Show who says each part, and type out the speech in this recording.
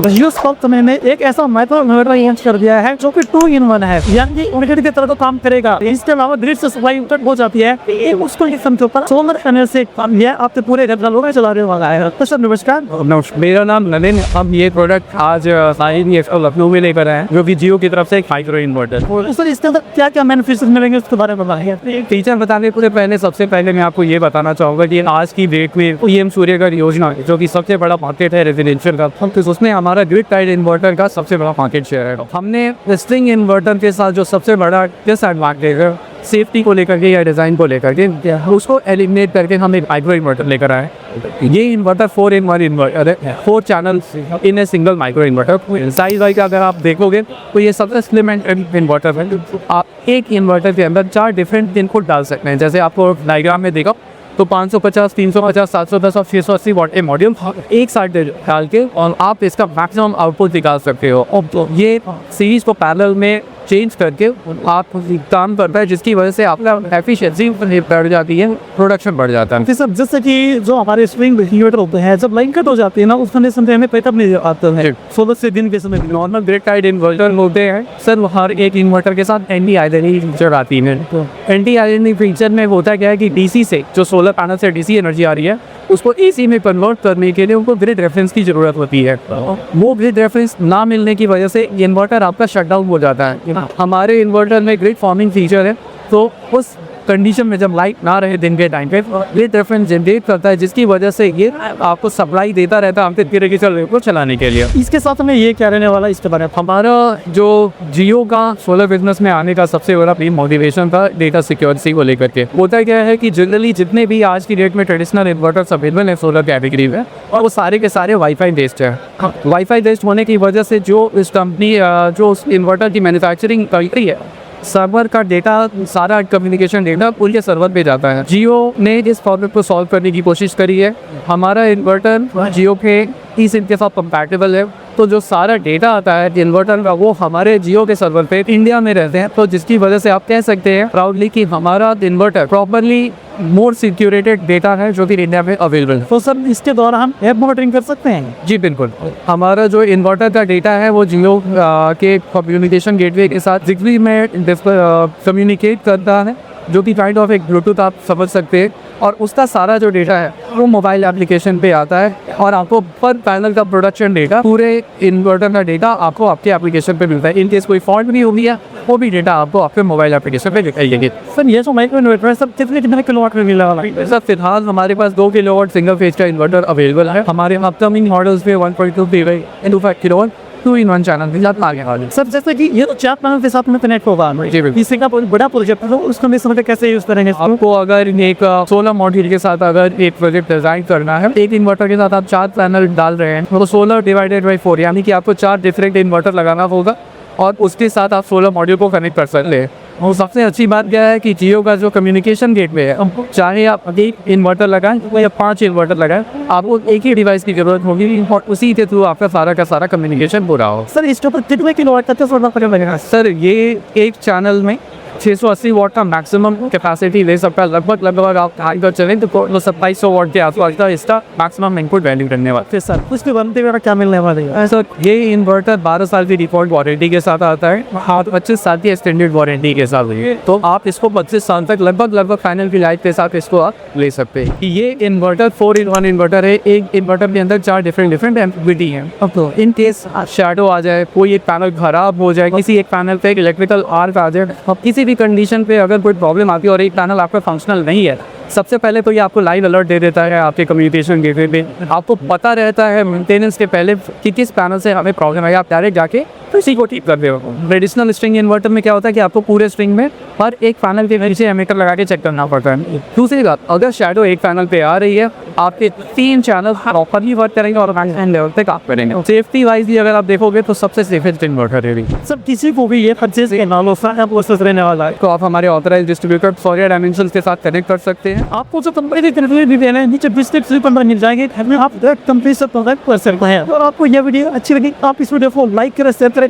Speaker 1: Use वक्त मैंने एक ऐसा माइक्रो इन्वर्टर लॉन्च कर दिया है जो कि 2-in-1 है, यानी इन्वर्टर की तरह तो काम करेगा। इसके अलावा ग्रिड से सप्लाई कट हो जाती है, उसको सिस्टम के ऊपर सोलर पैनल से काम लिया, आपके पूरे घर का चलाने वाला है। तो सर नमस्कार।
Speaker 2: मेरा नाम नलिन। हम ये प्रोडक्ट आज लखनऊ में लेकर आए हैं, जो कि जियो की तरफ से एक माइक्रो इन्वर्टर।
Speaker 1: सर इसके अंदर क्या क्या बेनिफिट्स मिलेंगे उसके बारे में बताइए।
Speaker 2: फीचर बताने से पहले सबसे पहले मैं आपको ये बताना चाहूँगा कि आज की डेट में पीएम सूर्यघर योजना, जो कि सबसे बड़ा मार्केट है रेजिडेंशियल का, तो उसमें हमारा ग्रिड टाइड इन्वर्टर का सबसे बड़ा मार्केट शेयर है। हमने स्ट्रिंग इन्वर्टर के साथ जो सबसे बड़ा डिसएडवांटेज है सेफ्टी को लेकर के या डिज़ाइन को लेकर के, उसको एलिमिनेट करके हम एक माइक्रो इन्वर्टर लेकर आए। ये इन्वर्टर 4-in-1 इन्वर्टर है, 4 channel in a single micro inverter. Size wise अगर आप देखोगे तो ये सबसे स्लिम एंड इन्वर्टर है। आप एक इन्वर्टर के अंदर 4 डिफरेंट इनपुट डाल सकते हैं। जैसे आपको डायग्राम में देखा तो 550, 350, 710 और 680 वाट के मॉड्यूल एक साथ डाल के और आप इसका मैक्सिमम आउटपुट निकाल सकते हो। और तो ये सीरीज को पैरेलल में चेंज करके आप काम करता है, जिसकी वजह से आपका एफिशिएंसी बढ़ जाती है, प्रोडक्शन बढ़ जाता है।
Speaker 1: सर जैसे कि जो हमारे स्प्रिंग इन्वर्टर होते हैं, जब लाइन कट हो जाती है ना, उस समय हमें बैकअप नहीं आता है। 16 से दिन के समय
Speaker 2: नॉर्मल ग्रिड टाइड इन्वर्टर होते हैं सर, हर एक इन्वर्टर के साथ एंटी आयरनी फीचर आती है। तो एंटी आयरनी फीचर में होता क्या है कि डीसी से, जो सोलर पैनल से डीसी एनर्जी आ रही है, उसको एसी में कन्वर्ट करने के लिए उनको ग्रिड रेफरेंस की ज़रूरत होती है। वो ग्रिड रेफरेंस ना मिलने की वजह से इन्वर्टर आपका शटडाउन हो जाता है। हमारे इन्वर्टर में ग्रिड फॉर्मिंग फीचर है, तो उस कंडीशन में जब लाइट ना रहे दिन के टाइम पे, ग्रिड रेफरेंस जनरेट करता है, जिसकी वजह से ये आपको सप्लाई देता रहता है आपके रेगुलर को चलाने के लिए।
Speaker 1: इसके साथ में ये क्या रहने वाला है इसके बारे में?
Speaker 2: हमारा जो जियो का सोलर बिजनेस में आने का सबसे बड़ा मोटिवेशन था डेटा सिक्योरिटी को लेकर के। होता क्या है कि जनरली जितने भी आज की डेट में ट्रेडिशनल इन्वर्टर्स अवेलेबल है सोलर कैटेगरी में, और वो सारे के सारे वाईफाई बेस्ड है। वाईफाई बेस्ड होने की वजह से जो इस कंपनी जो उस इन्वर्टर की मैन्युफैक्चरिंग करती है, सर्वर का डेटा, सारा कम्युनिकेशन डेटा उनके सर्वर पे जाता है। जियो ने इस प्रॉब्लम को सॉल्व करने की कोशिश करी है। हमारा इन्वर्टर जियो के सिम के साथ कंपैटिबल है, तो जो सारा डेटा आता है इन्वर्टर का, वो हमारे जियो के सर्वर पे इंडिया में रहते हैं। तो जिसकी वजह से आप कह सकते हैं प्राउडली कि हमारा इन्वर्टर प्रॉपरली मोर सिक्योरेटेड डेटा है जो कि इंडिया में अवेलेबल है।
Speaker 1: तो सर इसके द्वारा हम ऐप मॉनिटरिंग कर सकते हैं?
Speaker 2: जी बिल्कुल। हमारा जो इन्वर्टर का डेटा है वो जियो के कम्युनिकेशन गेटवे के साथ जिग्बी में कम्युनिकेट करता है, जो कि काइंड ऑफ एक ब्लूटूथ आप समझ सकते हैं, और उसका सारा जो डेटा है वो मोबाइल एप्लीकेशन पे आता है, और आपको पर पैनल का प्रोडक्शन डेटा, पूरे इन्वर्टर का डेटा आपको आपके एप्लीकेशन पे मिलता है। इन केस कोई फॉल्ट भी होगी है, वो भी डेटा आपको आपके मोबाइल एप्लीकेशन पे दिखाइएगा।
Speaker 1: सर ये जो माइक्रो इन्वर्टर है सब कितने किलोवाट में मिला वाला है?
Speaker 2: सर फिलहाल हमारे पास 2 किलोवाट सिंगल फेज का इन्वर्टर अवेलेबल है। हमारे अपकमिंग मॉडल्स पे 1.25 किलोवाट 2-in-1 चैनल के साथ आगे वाले।
Speaker 1: सर जैसे कि ये तो 4 पैनल के साथ में कनेक्ट होगा, इसी का बड़ा प्रोजेक्ट है, तो उसको मैं समझ कैसे यूज करेंगे?
Speaker 2: आपको अगर एक 16 मॉड्यूल के साथ अगर एक प्रोजेक्ट डिजाइन करना है, एक इन्वर्टर के साथ आप 4 पैनल डाल रहे हैं, तो 16 डिवाइडेड बाई 4, यानी कि आपको 4 डिफरेंट इन्वर्टर लगाना होगा, और उसके साथ आप 16 मॉड्यूल को कनेक्ट कर सकते हैं। और सबसे अच्छी बात क्या है कि जियो का जो कम्युनिकेशन गेटवे है, चाहे आप एक इन्वर्टर लगाएं या 5 इन्वर्टर लगाएं, आपको एक ही डिवाइस की जरूरत होगी, और उसी के थ्रू आपका सारा का सारा कम्युनिकेशन पूरा हो।
Speaker 1: सर इसके ऊपर कितने किलोवाट का लगेगा?
Speaker 2: सर ये एक चैनल में 680 वाट का मैक्सिमम कैपेसिटी ले सकता है। लगभग आप हाई पर चलें तो 2700 वाट के आसपास का इसका मैक्सिमम इनपुट वैल्यू करने वाला है।
Speaker 1: सर उसके बनते हुए क्या मिलने वाला है?
Speaker 2: सर ये इन्वर्टर 12 साल की डिफॉल्ट वारंटी के साथ आता है, हाँ 25 साल की एक्सटेंडेड वारंटी के साथ है, तो आप इसको 25 साल तक लगभग पैनल की लाइफ के साथ इसको आप ले सकते हैं। ये इन्वर्टर 4-in-1 इन्वर्टर है। एक इन्वर्टर के अंदर 4 डिफरेंट एम्पलीट्यूड है। अब तो इन केस शैडो आ जाए, कोई एक पैनल खराब हो जाए, किसी एक पैनल पे एक इलेक्ट्रिकल आर्क आ जाए, किसी भी कंडीशन पे अगर कोई प्रॉब्लम आती है और एक पैनल आपका फंक्शनल नहीं है, सबसे पहले तो ये आपको लाइव अलर्ट दे देता है आपके कम्युनिकेशन गेटवे पे। आपको पता रहता है मेंटेनेंस के पहले कि किस पैनल से हमें प्रॉब्लम है, आप डायरेक्ट जाके इसी को ठीक कर दे। ट्रेडिशनल स्ट्रिंग इन्वर्टर में क्या होता है कि आपको पूरे स्ट्रिंग में हर एक पैनल के नीचे एमीटर लगा के चेक करना पड़ता है। दूसरी बात, अगर शैडो एक पैनल पे आ रही है, आपके 3 चैनल प्रॉपरली वर्क करेंगे और मैक्सिमम लेवल पे काम करेंगे। सेफ्टी वाइज भी अगर आप देखोगे तो सबसे सेफेस्ट इन्वर्टर है।
Speaker 1: सब किसी को भी ये परचेज करना हो प्रोसेस रहने वाला है,
Speaker 2: तो आप हमारे ऑथराइज डिस्ट्रीब्यूटर सौर्या डायमेंशंस के साथ कनेक्ट कर सकते हैं।
Speaker 1: आपको जो कंपनी भी देना है, नीचे डिस्क्रिप्शन पर मिल जाएंगे, आप कंपनी से कॉन्टैक्ट कर सकते हैं। और आपको यह वीडियो अच्छी लगी, आप इस वीडियो को लाइक करें, शेयर करें।